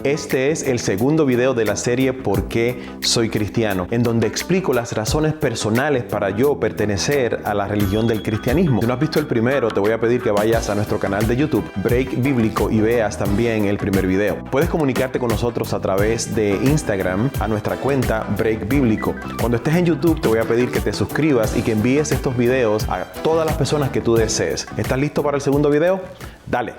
Este es el segundo video de la serie ¿Por qué soy cristiano?, en donde explico las razones personales para yo pertenecer a la religión del cristianismo. Si no has visto el primero, te voy a pedir que vayas a nuestro canal de YouTube, Break Bíblico, y veas también el primer video. Puedes comunicarte con nosotros a través de Instagram a nuestra cuenta Break Bíblico. Cuando estés en YouTube, te voy a pedir que te suscribas y que envíes estos videos a todas las personas que tú desees. ¿Estás listo para el segundo video? Dale.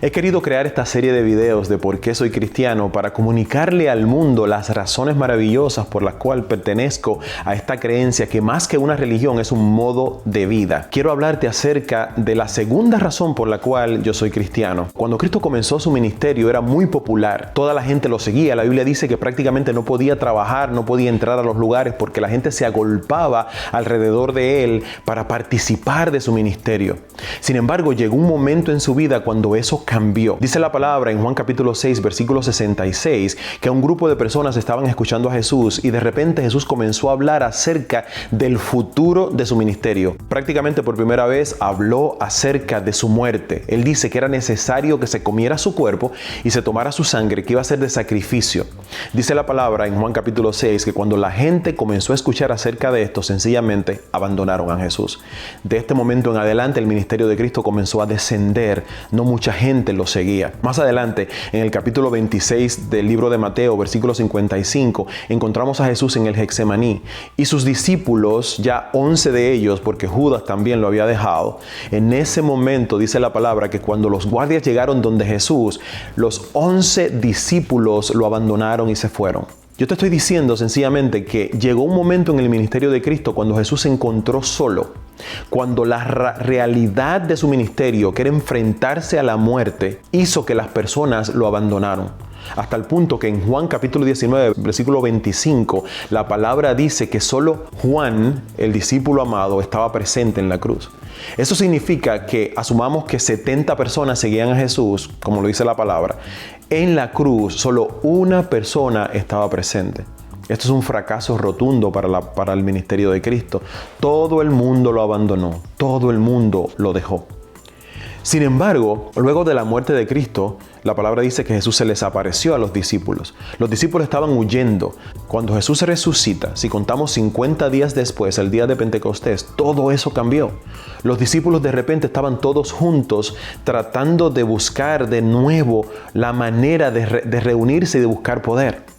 He querido crear esta serie de videos de por qué soy cristiano para comunicarle al mundo las razones maravillosas por las cuales pertenezco a esta creencia que más que una religión es un modo de vida. Quiero hablarte acerca de la segunda razón por la cual yo soy cristiano. Cuando Cristo comenzó su ministerio era muy popular. Toda la gente lo seguía. La Biblia dice que prácticamente no podía trabajar, no podía entrar a los lugares porque la gente se agolpaba alrededor de él para participar de su ministerio. Sin embargo, llegó un momento en su vida cuando eso cambió. Dice la palabra en Juan capítulo 6, versículo 66, que un grupo de personas estaban escuchando a Jesús y de repente Jesús comenzó a hablar acerca del futuro de su ministerio. Prácticamente por primera vez habló acerca de su muerte. Él dice que era necesario que se comiera su cuerpo y se tomara su sangre, que iba a ser de sacrificio. Dice la palabra en Juan capítulo 6 que cuando la gente comenzó a escuchar acerca de esto, sencillamente abandonaron a Jesús. De este momento en adelante el ministerio de Cristo comenzó a descender. No mucha gente lo seguía. Más adelante, en el capítulo 26 del libro de Mateo, versículo 55, encontramos a Jesús en el Getsemaní y sus discípulos, ya 11 de ellos, porque Judas también lo había dejado. En ese momento dice la palabra que cuando los guardias llegaron donde Jesús, los 11 discípulos lo abandonaron y se fueron. Yo te estoy diciendo sencillamente que llegó un momento en el ministerio de Cristo cuando Jesús se encontró solo, cuando la realidad de su ministerio, que era enfrentarse a la muerte, hizo que las personas lo abandonaron. Hasta el punto que en Juan capítulo 19, versículo 25, la palabra dice que solo Juan, el discípulo amado, estaba presente en la cruz. Eso significa que asumamos que 70 personas seguían a Jesús, como lo dice la palabra. En la cruz solo una persona estaba presente. Esto es un fracaso rotundo para el ministerio de Cristo. Todo el mundo lo abandonó, todo el mundo lo dejó. Sin embargo, luego de la muerte de Cristo, la palabra dice que Jesús se les apareció a los discípulos. Los discípulos estaban huyendo. Cuando Jesús resucita, si contamos 50 días después, el día de Pentecostés, todo eso cambió. Los discípulos de repente estaban todos juntos tratando de buscar de nuevo la manera de reunirse y de buscar poder.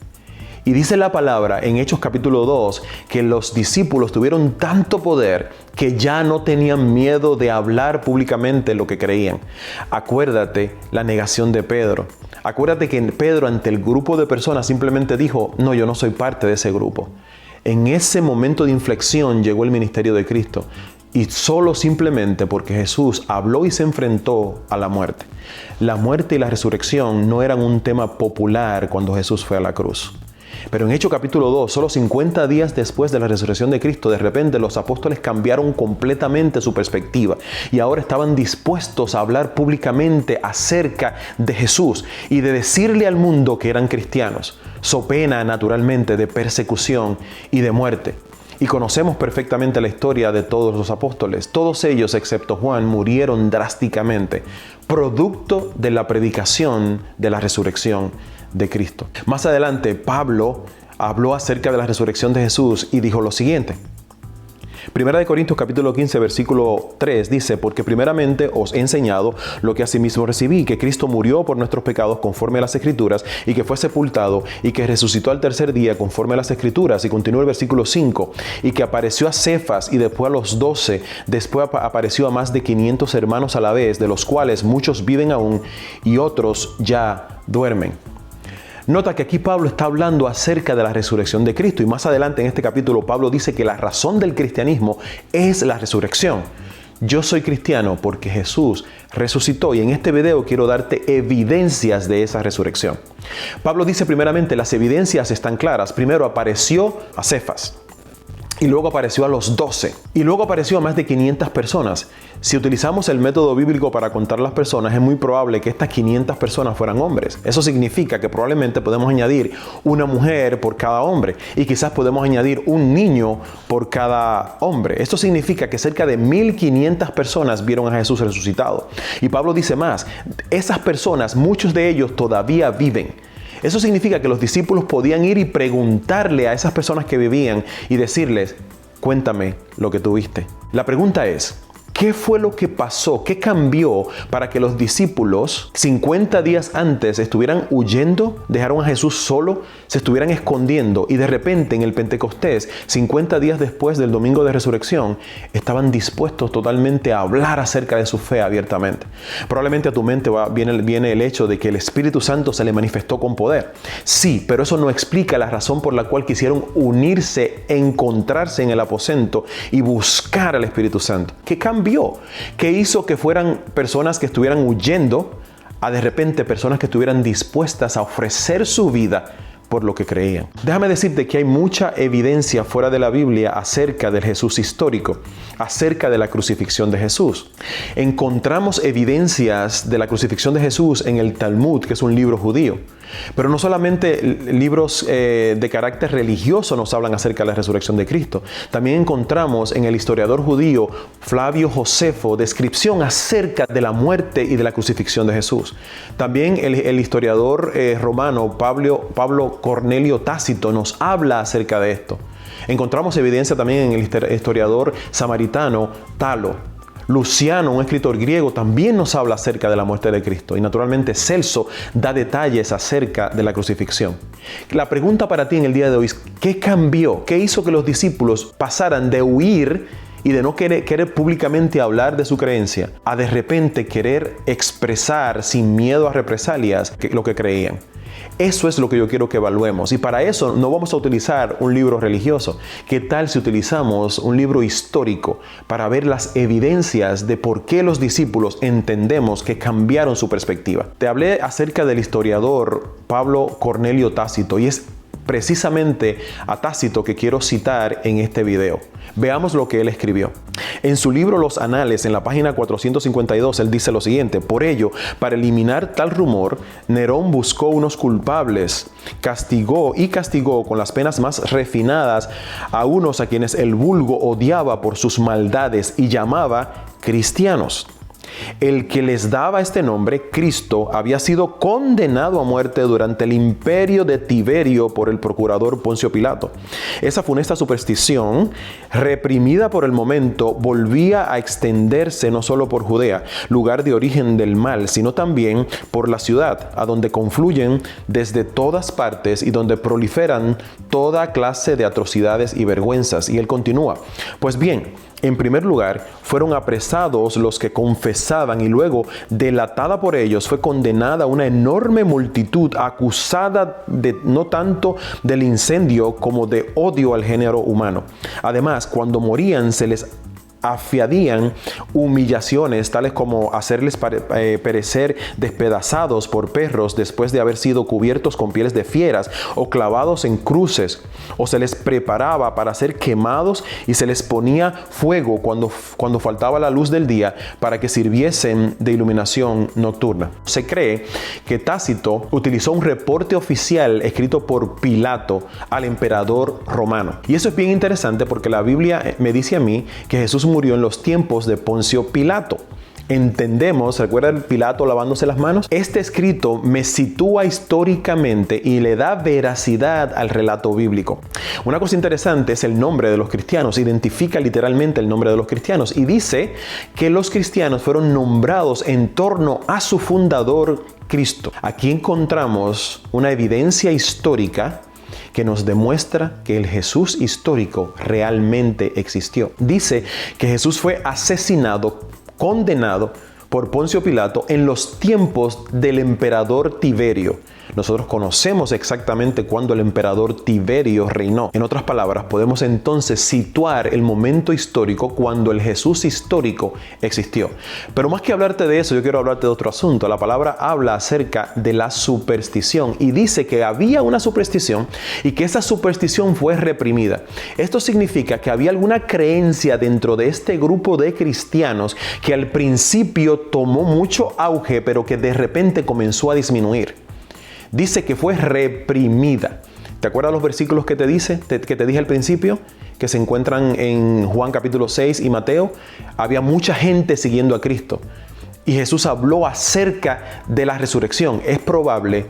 Y dice la palabra en Hechos capítulo 2 que los discípulos tuvieron tanto poder que ya no tenían miedo de hablar públicamente lo que creían. Acuérdate la negación de Pedro. Acuérdate que Pedro ante el grupo de personas simplemente dijo, no, yo no soy parte de ese grupo. En ese momento de inflexión llegó el ministerio de Cristo. Y solo simplemente porque Jesús habló y se enfrentó a la muerte. La muerte y la resurrección no eran un tema popular cuando Jesús fue a la cruz. Pero en Hechos capítulo 2, solo 50 días después de la resurrección de Cristo, de repente los apóstoles cambiaron completamente su perspectiva y ahora estaban dispuestos a hablar públicamente acerca de Jesús y de decirle al mundo que eran cristianos, so pena naturalmente de persecución y de muerte. Y conocemos perfectamente la historia de todos los apóstoles. Todos ellos, excepto Juan, murieron drásticamente, producto de la predicación de la resurrección de Cristo. Más adelante, Pablo habló acerca de la resurrección de Jesús y dijo lo siguiente. Primera de Corintios capítulo 15 versículo 3 dice, porque primeramente os he enseñado lo que asimismo recibí, que Cristo murió por nuestros pecados conforme a las Escrituras y que fue sepultado y que resucitó al tercer día conforme a las Escrituras. Y continúa el versículo 5, y que apareció a Cefas y después a los 12, después apareció a más de 500 hermanos a la vez, de los cuales muchos viven aún y otros ya duermen. Nota que aquí Pablo está hablando acerca de la resurrección de Cristo y más adelante en este capítulo Pablo dice que la razón del cristianismo es la resurrección. Yo soy cristiano porque Jesús resucitó y en este video quiero darte evidencias de esa resurrección. Pablo dice primeramente las evidencias están claras. Primero apareció a Cefas. y luego apareció a los 12 y luego apareció a más de 500 personas. Si utilizamos el método bíblico para contar las personas, es muy probable que estas 500 personas fueran hombres. Eso significa que probablemente podemos añadir una mujer por cada hombre y quizás podemos añadir un niño por cada hombre. Esto significa que cerca de 1500 personas vieron a Jesús resucitado. Y Pablo dice más, esas personas, muchos de ellos todavía viven. Eso significa que los discípulos podían ir y preguntarle a esas personas que vivían y decirles, cuéntame lo que tuviste. La pregunta es, ¿qué fue lo que pasó? ¿Qué cambió para que los discípulos 50 días antes estuvieran huyendo, dejaron a Jesús solo, se estuvieran escondiendo y de repente en el Pentecostés, 50 días después del domingo de resurrección, estaban dispuestos totalmente a hablar acerca de su fe abiertamente? Probablemente a tu mente viene el hecho de que el Espíritu Santo se le manifestó con poder. Sí, pero eso no explica la razón por la cual quisieron unirse, encontrarse en el aposento y buscar al Espíritu Santo. ¿Qué cambió? ¿Qué hizo que fueran personas que estuvieran huyendo a de repente personas que estuvieran dispuestas a ofrecer su vida por lo que creían? Déjame decirte que hay mucha evidencia fuera de la Biblia acerca del Jesús histórico, acerca de la crucifixión de Jesús. Encontramos evidencias de la crucifixión de Jesús en el Talmud, que es un libro judío. Pero no solamente libros de carácter religioso nos hablan acerca de la resurrección de Cristo. También encontramos en el historiador judío Flavio Josefo descripción acerca de la muerte y de la crucifixión de Jesús. También el historiador romano Pablo Cornelio Tácito nos habla acerca de esto. Encontramos evidencia también en el historiador samaritano Talo. Luciano, un escritor griego, también nos habla acerca de la muerte de Cristo. Y naturalmente Celso da detalles acerca de la crucifixión. La pregunta para ti en el día de hoy es, ¿qué cambió? ¿Qué hizo que los discípulos pasaran de huir y de no querer públicamente hablar de su creencia a de repente querer expresar sin miedo a represalias lo que creían? Eso es lo que yo quiero que evaluemos. Y para eso no vamos a utilizar un libro religioso. ¿Qué tal si utilizamos un libro histórico para ver las evidencias de por qué los discípulos entendemos que cambiaron su perspectiva? Te hablé acerca del historiador Pablo Cornelio Tácito y es precisamente a Tácito que quiero citar en este video. Veamos lo que él escribió. En su libro Los Anales, en la página 452, él dice lo siguiente: por ello, para eliminar tal rumor, Nerón buscó unos culpables, castigó con las penas más refinadas a unos a quienes el vulgo odiaba por sus maldades y llamaba cristianos. El que les daba este nombre, Cristo, había sido condenado a muerte durante el imperio de Tiberio por el procurador Poncio Pilato. Esa funesta superstición, reprimida por el momento, volvía a extenderse no solo por Judea, lugar de origen del mal, sino también por la ciudad, a donde confluyen desde todas partes y donde proliferan toda clase de atrocidades y vergüenzas. Y él continúa: pues bien, en primer lugar, fueron apresados los que confesaban y luego, delatada por ellos, fue condenada una enorme multitud acusada de no tanto del incendio como de odio al género humano. Además, cuando morían se les afiadían humillaciones tales como hacerles perecer despedazados por perros después de haber sido cubiertos con pieles de fieras o clavados en cruces, o se les preparaba para ser quemados y se les ponía fuego cuando faltaba la luz del día para que sirviesen de iluminación nocturna. Se cree que Tácito utilizó un reporte oficial escrito por Pilato al emperador romano. Y eso es bien interesante porque la Biblia me dice a mí que Jesús murió en los tiempos de Poncio Pilato. Entendemos, ¿recuerdan Pilato lavándose las manos? Este escrito me sitúa históricamente y le da veracidad al relato bíblico. Una cosa interesante es el nombre de los cristianos, identifica literalmente el nombre de los cristianos y dice que los cristianos fueron nombrados en torno a su fundador Cristo. Aquí encontramos una evidencia histórica que nos demuestra que el Jesús histórico realmente existió. Dice que Jesús fue asesinado, condenado por Poncio Pilato en los tiempos del emperador Tiberio. nosotros conocemos exactamente cuándo el emperador Tiberio reinó. En otras palabras, podemos entonces situar el momento histórico cuando el Jesús histórico existió. Pero más que hablarte de eso, yo quiero hablarte de otro asunto. La palabra habla acerca de la superstición y dice que había una superstición y que esa superstición fue reprimida. Esto significa que había alguna creencia dentro de este grupo de cristianos que al principio tomó mucho auge, pero que de repente comenzó a disminuir. Dice que fue reprimida. ¿Te acuerdas los versículos que te dije al principio? Que se encuentran en Juan capítulo 6 y Mateo. Había mucha gente siguiendo a Cristo. Y Jesús habló acerca de la resurrección. Es probable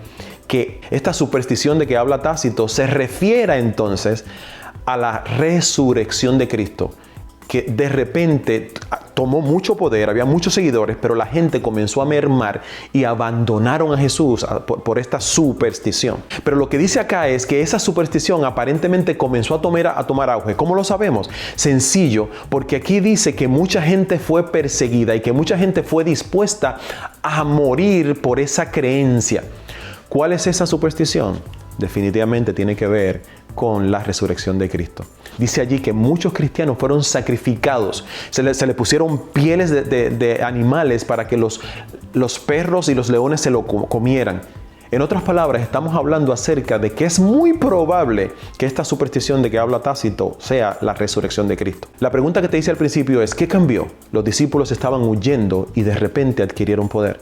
que esta superstición de que habla Tácito se refiera entonces a la resurrección de Cristo, que de repente tomó mucho poder, había muchos seguidores, pero la gente comenzó a mermar y abandonaron a Jesús por esta superstición. Pero lo que dice acá es que esa superstición aparentemente comenzó a tomar auge. ¿Cómo lo sabemos? Sencillo, porque aquí dice que mucha gente fue perseguida y que mucha gente fue dispuesta a morir por esa creencia. ¿Cuál es esa superstición? Definitivamente tiene que ver con la resurrección de Cristo. Dice allí que muchos cristianos fueron sacrificados. Se le pusieron pieles de animales para que los perros y los leones se lo comieran. En otras palabras, estamos hablando acerca de que es muy probable que esta superstición de que habla Tácito sea la resurrección de Cristo. La pregunta que te hice al principio es, ¿qué cambió? Los discípulos estaban huyendo y de repente adquirieron poder.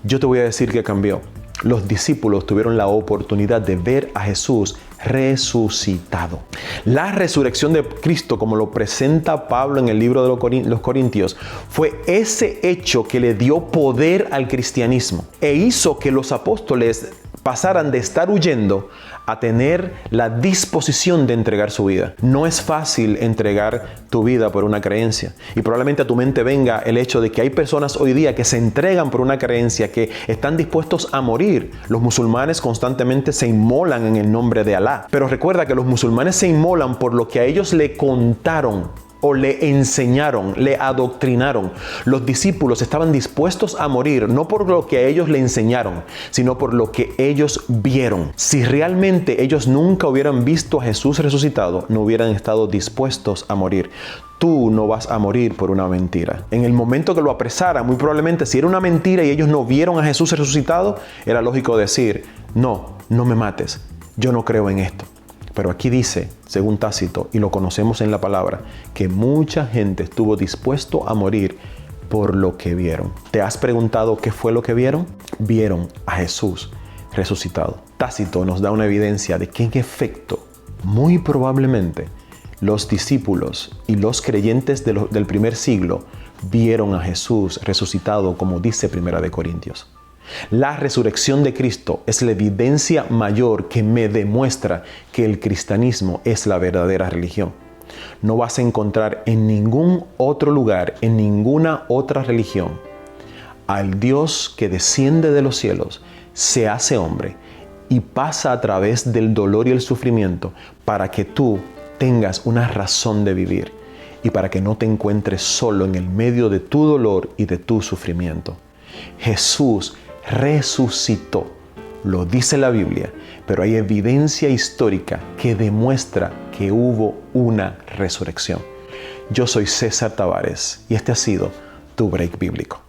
Yo te voy a decir que cambió. Los discípulos tuvieron la oportunidad de ver a Jesús resucitado. La resurrección de Cristo, como lo presenta Pablo en el libro de los Corintios, fue ese hecho que le dio poder al cristianismo e hizo que los apóstoles pasaran de estar huyendo a tener la disposición de entregar su vida. No es fácil entregar tu vida por una creencia. Y probablemente a tu mente venga el hecho de que hay personas hoy día que se entregan por una creencia, que están dispuestos a morir. Los musulmanes constantemente se inmolan en el nombre de Alá. Pero recuerda que los musulmanes se inmolan por lo que a ellos le contaron o le enseñaron, le adoctrinaron. Los discípulos estaban dispuestos a morir, no por lo que a ellos le enseñaron, sino por lo que ellos vieron. Si realmente ellos nunca hubieran visto a Jesús resucitado, no hubieran estado dispuestos a morir. Tú no vas a morir por una mentira. En el momento que lo apresaran, muy probablemente si era una mentira y ellos no vieron a Jesús resucitado, era lógico decir, no me mates, yo no creo en esto. Pero aquí dice, según Tácito, y lo conocemos en la palabra, que mucha gente estuvo dispuesto a morir por lo que vieron. ¿Te has preguntado qué fue lo que vieron? Vieron a Jesús resucitado. Tácito nos da una evidencia de que en efecto, muy probablemente, los discípulos y los creyentes del primer siglo vieron a Jesús resucitado, como dice Primera de Corintios. La resurrección de Cristo es la evidencia mayor que me demuestra que el cristianismo es la verdadera religión. No vas a encontrar en ningún otro lugar, en ninguna otra religión, al Dios que desciende de los cielos, se hace hombre y pasa a través del dolor y el sufrimiento para que tú tengas una razón de vivir y para que no te encuentres solo en el medio de tu dolor y de tu sufrimiento. Jesús resucitó, lo dice la Biblia, pero hay evidencia histórica que demuestra que hubo una resurrección. Yo soy César Tavares y este ha sido tu Break Bíblico.